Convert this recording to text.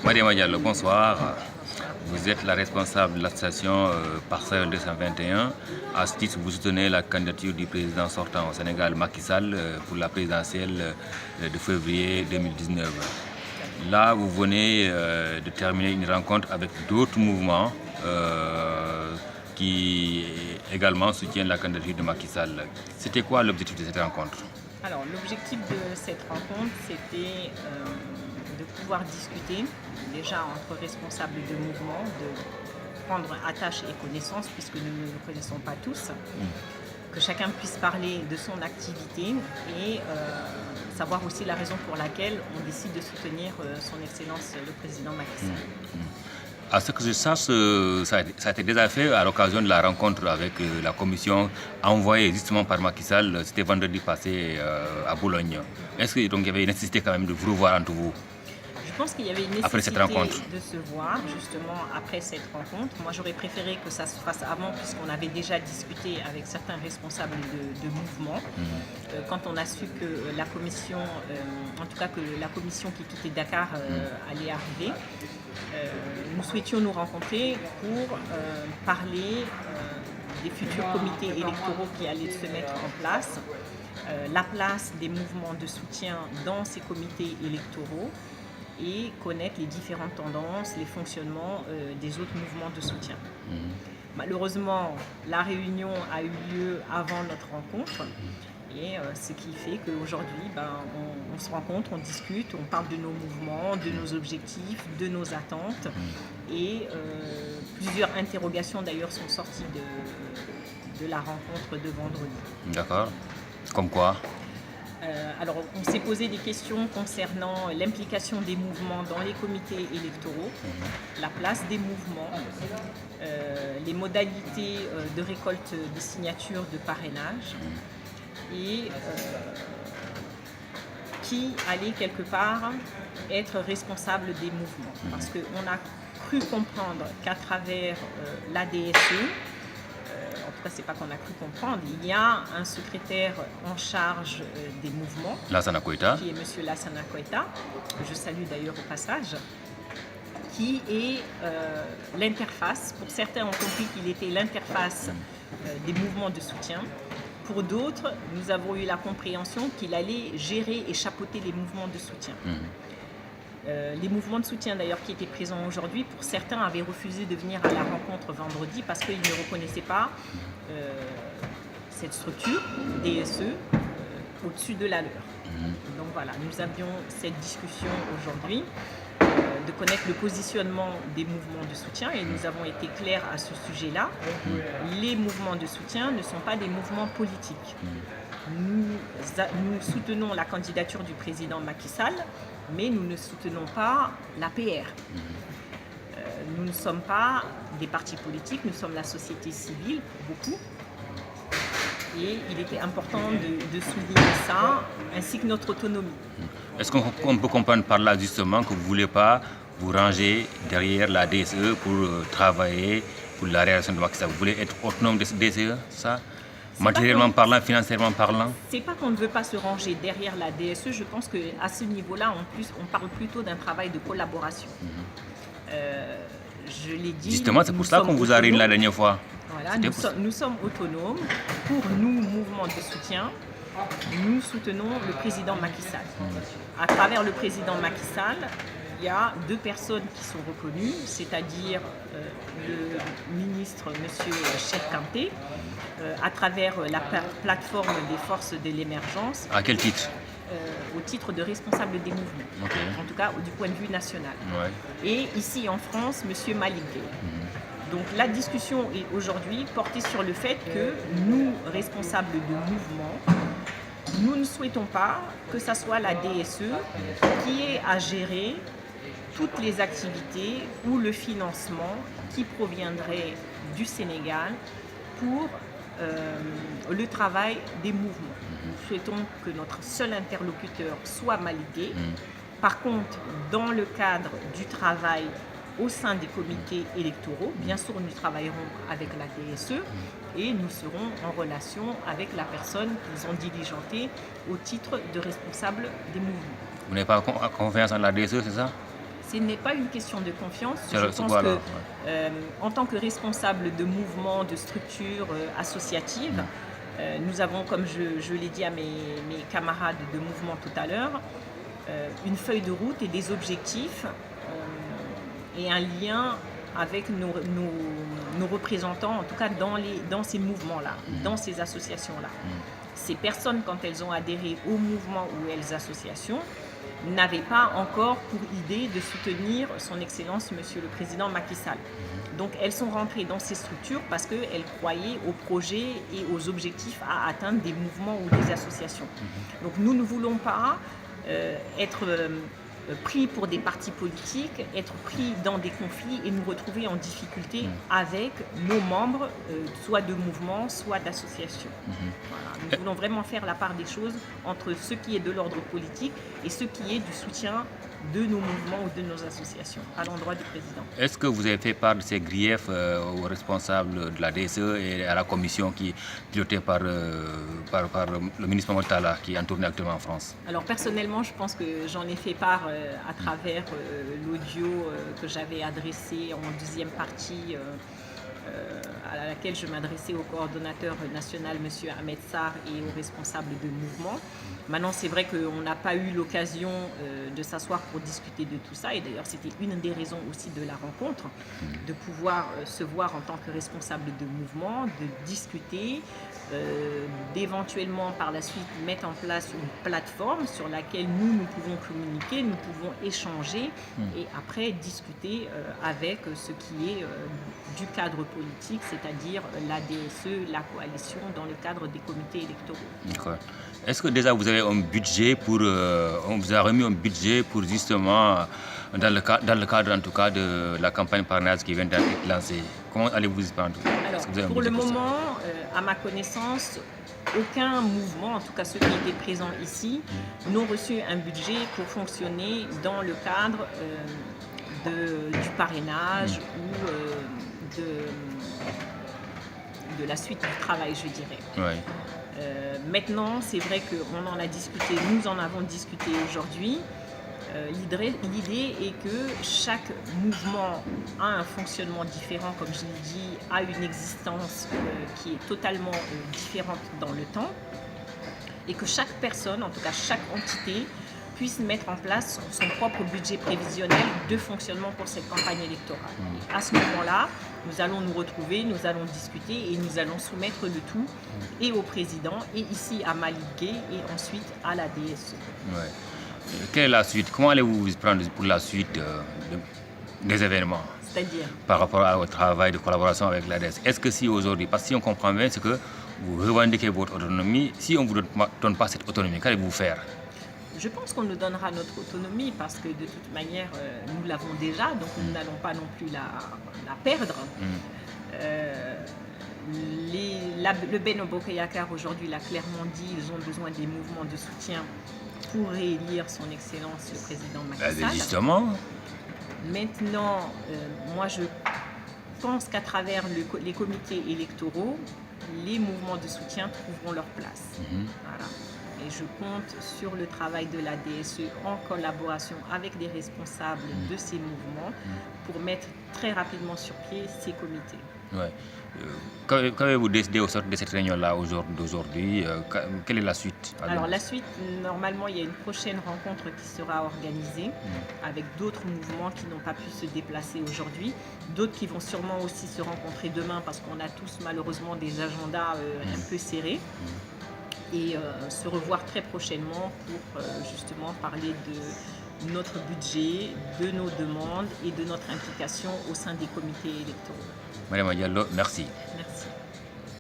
Mariama Diallo, bonsoir. Vous êtes la responsable de l'association Parcelle 221. À ce titre, vous soutenez la candidature du président sortant au Sénégal, Macky Sall, pour la présidentielle de février 2019. Là, vous venez de terminer une rencontre avec d'autres mouvements qui également soutiennent la candidature de Macky Sall. C'était quoi l'objectif de cette rencontre? Alors, l'objectif de cette rencontre, c'était de pouvoir discuter déjà entre responsables de mouvement, de prendre attache et connaissance, puisque nous ne nous connaissons pas tous, que chacun puisse parler de son activité et savoir aussi la raison pour laquelle on décide de soutenir son Excellence le Président Macky Sall. À ce que je sache, ça a été déjà fait à l'occasion de la rencontre avec la commission envoyée justement par Macky Sall, c'était vendredi passé à Boulogne. Est-ce qu'il y avait une nécessité quand même de vous revoir entre vous? Je pense qu'il y avait une après cette nécessité rencontre de se voir justement après cette rencontre. Moi, j'aurais préféré que ça se fasse avant, puisqu'on avait déjà discuté avec certains responsables de mouvement. Quand on a su que la commission, en tout cas que la commission qui quittait Dakar allait arriver, nous souhaitions nous rencontrer pour parler des futurs comités électoraux qui allaient se mettre en place, la place des mouvements de soutien dans ces comités électoraux, et connaître les différentes tendances, les fonctionnements des autres mouvements de soutien. Malheureusement, la réunion a eu lieu avant notre rencontre, et ce qui fait qu'aujourd'hui, on se rencontre, on discute, on parle de nos mouvements, de nos objectifs, de nos attentes, et plusieurs interrogations d'ailleurs sont sorties de la rencontre de vendredi. D'accord. Comme quoi? Alors, on s'est posé des questions concernant l'implication des mouvements dans les comités électoraux, la place des mouvements, les modalités de récolte des signatures de parrainage et qui allait quelque part être responsable des mouvements. Parce qu'on a cru comprendre qu'à travers l'ADSE, en tout cas, c'est pas qu'on a cru comprendre, il y a un secrétaire en charge des mouvements, Lassana Koïta, qui est M. Lassana Koïta, que je salue d'ailleurs au passage, qui est l'interface. Pour certains ont compris qu'il était l'interface des mouvements de soutien. Pour d'autres, nous avons eu la compréhension qu'il allait gérer et chapeauter les mouvements de soutien. Les mouvements de soutien d'ailleurs qui étaient présents aujourd'hui, pour certains avaient refusé de venir à la rencontre vendredi parce qu'ils ne reconnaissaient pas cette structure DSE au-dessus de la leur. Donc voilà, nous avions cette discussion aujourd'hui de connaître le positionnement des mouvements de soutien et nous avons été clairs à ce sujet-là. Les mouvements de soutien ne sont pas des mouvements politiques. Nous soutenons la candidature du président Macky Sall, mais nous ne soutenons pas l'APR. Nous ne sommes pas des partis politiques, nous sommes la société civile, beaucoup. Et il était important de souligner ça, ainsi que notre autonomie. est-ce qu'on peut comprendre par là justement que vous ne voulez pas vous ranger derrière la DSE pour travailler pour la réalisation de Macky Sall? Vous voulez être autonome de cette DSE, ça? Matériellement parlant, financièrement parlant? C'est pas qu'on ne veut pas se ranger derrière la DSE, je pense qu'à ce niveau-là, on parle plutôt d'un travail de collaboration. Je l'ai dit. Justement, c'est pour ça qu'on vous a réuni la dernière fois. Voilà, nous sommes autonomes. Pour nous, mouvement de soutien, nous soutenons le président Macky Sall. À travers le président Macky Sall, il y a deux personnes qui sont reconnues, c'est-à-dire le ministre M. Cheikh Kanté, à travers la plateforme des forces de l'émergence. À quel titre? Au titre de responsable des mouvements, en tout cas du point de vue national. Et ici en France, M. Malik Gueye. Donc la discussion est aujourd'hui portée sur le fait que nous, responsables de mouvement, nous ne souhaitons pas que ce soit la DSE qui ait à gérer toutes les activités ou le financement qui proviendrait du Sénégal pour le travail des mouvements. Nous souhaitons que notre seul interlocuteur soit Malik Gueye. Par contre, dans le cadre du travail au sein des comités électoraux, bien sûr, nous travaillerons avec la DSE et nous serons en relation avec la personne qu'ils ont diligentée au titre de responsable des mouvements. Vous n'avez pas confiance en la DSE, c'est ça? Ce n'est pas une question de confiance. C'est Je c'est pense quoi que, alors? en tant que responsable de mouvements, de structures associatives, nous avons, comme je l'ai dit à mes camarades de mouvement tout à l'heure, une feuille de route et des objectifs et un lien avec nos représentants, en tout cas dans ces mouvements-là, dans ces associations-là. Ces personnes, quand elles ont adhéré au mouvement ou aux associations, n'avaient pas encore pour idée de soutenir son Excellence, Monsieur le Président Macky Sall. Donc elles sont rentrées dans ces structures parce qu'elles croyaient aux projets et aux objectifs à atteindre des mouvements ou des associations. Donc nous ne voulons pas être pris pour des partis politiques, être pris dans des conflits et nous retrouver en difficulté avec nos membres, soit de mouvements, soit d'associations. Voilà. Nous voulons vraiment faire la part des choses entre ce qui est de l'ordre politique et ce qui est du soutien de nos mouvements ou de nos associations à l'endroit du président. Est-ce que vous avez fait part de ces griefs aux responsables de la DSE et à la commission qui est pilotée par le ministre Montala qui est en tournée actuellement en France? Alors personnellement, je pense que j'en ai fait part à travers l'audio que j'avais adressé en deuxième partie à laquelle je m'adressais au coordonnateur national, M. Ahmed Sarr, et aux responsables de mouvement. Maintenant, c'est vrai qu'on n'a pas eu l'occasion de s'asseoir pour discuter de tout ça. Et d'ailleurs, c'était une des raisons aussi de la rencontre, de pouvoir se voir en tant que responsable de mouvement, de discuter, d'éventuellement par la suite mettre en place une plateforme sur laquelle nous pouvons communiquer, nous pouvons échanger et après discuter avec ce qui est du cadre politique, c'est-à-dire la DSE, la coalition, dans le cadre des comités électoraux. D'accord. Est-ce que déjà vous avez un budget pour, on vous a remis un budget pour justement, dans le cadre en tout cas de la campagne parrainage qui vient d'être lancée? Comment allez-vous y prendre? Alors, pour le moment, à ma connaissance, aucun mouvement, en tout cas ceux qui étaient présents ici, n'ont reçu un budget pour fonctionner dans le cadre du parrainage ou de la suite du travail, je dirais. Oui. Maintenant, c'est vrai qu'on en a discuté, nous en avons discuté aujourd'hui. L'idée est que chaque mouvement a un fonctionnement différent, comme je l'ai dit, a une existence qui est totalement différente dans le temps et que chaque personne, en tout cas chaque entité, puisse mettre en place son propre budget prévisionnel de fonctionnement pour cette campagne électorale. Et à ce moment-là, nous allons nous retrouver, nous allons discuter et nous allons soumettre le tout et au président et ici à Malick Gueye et ensuite à la DSE. Ouais. Quelle est la suite? Comment allez-vous vous prendre pour la suite des événements? C'est-à-dire? Par rapport au travail de collaboration avec la DSE. Est-ce que si aujourd'hui, parce que si on comprend bien, c'est que vous revendiquez votre autonomie, si on ne vous donne pas cette autonomie, qu'allez-vous faire? Je pense qu'on nous donnera notre autonomie parce que de toute manière, nous l'avons déjà, donc nous n'allons pas non plus la perdre. Le Benno Bokk Yakaar aujourd'hui l'a clairement dit, ils ont besoin des mouvements de soutien pour réélire son Excellence le président Macky Sall. Justement. Maintenant, moi je pense qu'à travers les comités électoraux, les mouvements de soutien trouveront leur place. Voilà. Et je compte sur le travail de la DSE en collaboration avec des responsables de ces mouvements pour mettre très rapidement sur pied ces comités. Ouais. Qu'avez-vous décidé au sortir de cette réunion-là d'aujourd'hui? Quelle est la suite? Alors la suite, normalement, il y a une prochaine rencontre qui sera organisée avec d'autres mouvements qui n'ont pas pu se déplacer aujourd'hui, d'autres qui vont sûrement aussi se rencontrer demain parce qu'on a tous malheureusement des agendas un peu serrés. Et se revoir très prochainement pour justement parler de notre budget, de nos demandes et de notre implication au sein des comités électoraux. Madame Diallo, merci. Merci.